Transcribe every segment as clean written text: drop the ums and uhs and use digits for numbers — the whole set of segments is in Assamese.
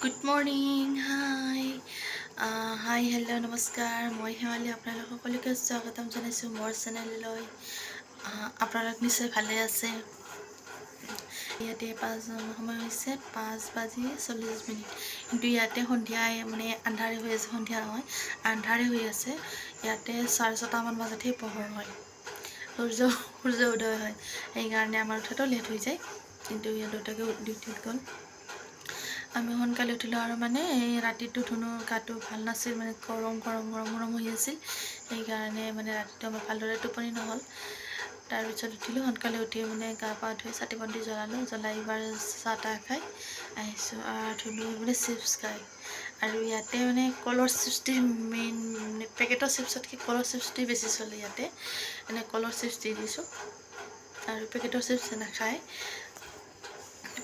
Good morning, hi, hello, namaskar. Moi Hewali আপোনালোক সকলোকে স্বাগতম জনাইছো মোৰ চেনেললৈ। আপোনালোক নিশ্চয় ভালে আছে। ইয়াতে সময় হৈছে 5:40 কিন্তু ইয়াতে সন্ধিয়াই মানে আন্ধাৰে হৈ আছে, সন্ধিয়া নহয় আন্ধাৰে হৈ আছে। ইয়াতে 6:30 মান বজাতহে পোহৰ হয়, সূৰ্য উদয় হয়। সেইকাৰণে আমাৰ উঠাটো লেট হৈ যায়, কিন্তু ইয়াত দুটাকে ডিউটিত গ'ল। আমি সোনকালে উঠিলোঁ আৰু মানে এই ৰাতিটো ধুনো গাটো ভাল নাছিল, মানে গৰম হৈ আছিল। সেইকাৰণে মানে ৰাতিটো আমাৰ ভালদৰে টোপনি নহ'ল। তাৰপিছত উঠিলোঁ, সোনকালে উঠি মানে গা পা ধুই চাকি বন্তি জ্বলালোঁ, জ্বলাই এইবাৰ চাহ তাহ খাই আহিছোঁ। ধুলোঁ মানে চিপছ খাই। আৰু ইয়াতে মানে কলৰ চিপছটি মেইন, মানে পেকেটৰ চিপছতকৈ কলৰ চিপছটি বেছি চলে ইয়াতে। মানে কলৰ চিপছ দি দিছোঁ, আৰু পেকেটৰ চিপছ নাখায়।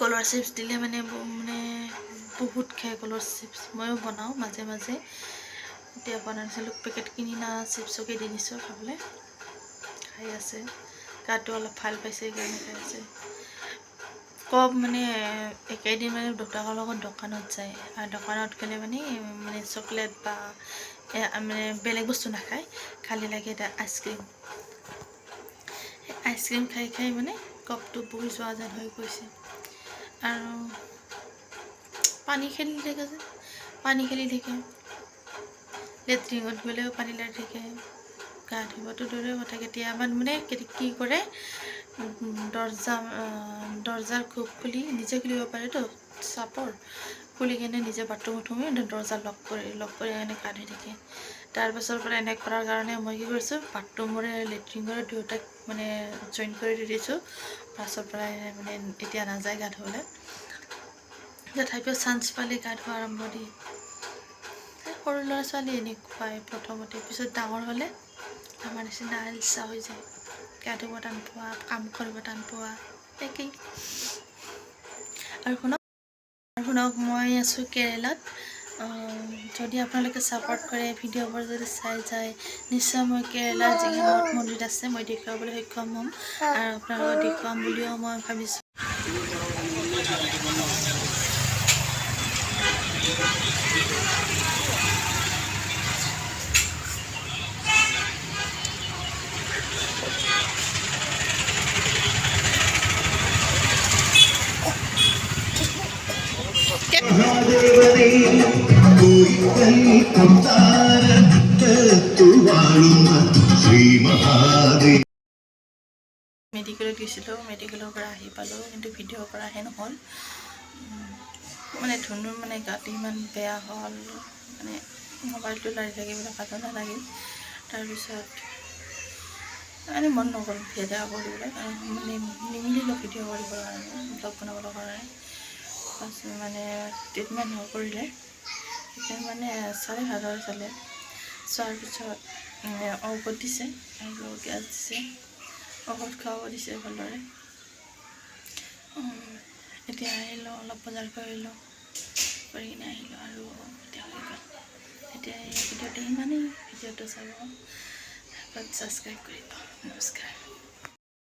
কলৰ চিপছ দিলে মানে বহুত খায় কলৰ চিপছ। ময়ো বনাওঁ মাজে মাজে। এতিয়া বনাইছিলোঁ, পেকেট কিনি না চিপছকে দি দিছোঁ খাবলৈ। খাই আছে, গাটো অলপ ভাল পাইছে সেইকাৰণে খাই আছে। মানে একেদিন মানে দেউতাকৰ লগত দোকানত যায়, আৰু দোকানত গ'লে মানে চকলেট বা মানে বেলেগ বস্তু নাখায়, খালি লাগে এটা আইচক্ৰীম। সেই আইচক্ৰীম খাই খাই মানে কপটো বহি যোৱা যেন হৈ গৈছে। আৰু পানী খেলি থাকে, লেট্ৰিনত গ'লেও পানী লাগি থাকে। গা ধুবতো দূৰৰে কথা, কেতিয়াবা মানে কি কৰে, দৰ্জাৰ খুলি নিজে খুলিব পাৰেতো, চাপৰ খুলি কিনে নিজে বাথৰুমত সোমাই দৰ্জা লক কৰি এনে গা ধুই থাকে। তাৰপাছৰ পৰা এনে কৰাৰ কাৰণে মই কি কৰিছোঁ, বাথৰুমৰে লেট্ৰিনৰে দুয়োটাক মানে জইন কৰি দি দিছোঁ। পাছৰ পৰা মানে এতিয়া নাযায় গা ধুবলৈ, তথাপিও চান্স পালে গা ধোৱা আৰম্ভ দিয়ে। সৰু ল'ৰা ছোৱালী এনেকুৱাই প্ৰথমতে, পিছত ডাঙৰ হ'লে আমাৰ নিচিনা ইচ্ছা হৈ যায়, গা ধুব টান পোৱা, কাম কৰিব টান পোৱা, একেই। আৰু শুনক, মই আছোঁ কেৰেলাত। যদি আপোনালোকে ছাপোৰ্ট কৰে, ভিডিঅ'বোৰ যদি চাই যায়, নিশ্চয় মই কেৰেলাৰ যিখিনি মঠ মন্দিৰ আছে মই দেখুৱাবলৈ সক্ষম হ'ম, আৰু আপোনালোকক দেখুৱাম বুলিও মই ভাবিছোঁ। মেডিকেলত গৈছিলোঁ, মেডিকেলৰ পৰা আহি পালোঁ, কিন্তু ভিডিঅ' কৰাহে নহ'ল। মানে ধুনুৰ মানে গাটো ইমান বেয়া হ'ল, মানে মোবাইলটো লাৰি থাকিবলৈ ভালো নালাগিল। তাৰপিছত মানে মন নগ'ল ভিডিঅ' কৰিবলৈ, মানে নিমিলিলোঁ ভিডিঅ' কৰিবৰ কাৰণে, ব্লগ বনাবলৈ কাৰণে। তাৰপিছত মানে ট্ৰিটমেণ্ট কৰিলে, মানে 7,500 চালে। চোৱাৰ পিছত ঔষধ দিছে আৰু গেছ দিছে, ঔষধ খুৱাব দিছে ভালদৰে। এতিয়া আহিলোঁ, অলপ বজাৰ কৰিলোঁ, কৰি কিনে আহিলোঁ, আৰু এতিয়া হৈ গ'ল। এতিয়া এই ভিডিঅ'টো ইমানেই, ভিডিঅ'টো চাব, ছাবস্ক্ৰাইব কৰিব। নমস্কাৰ।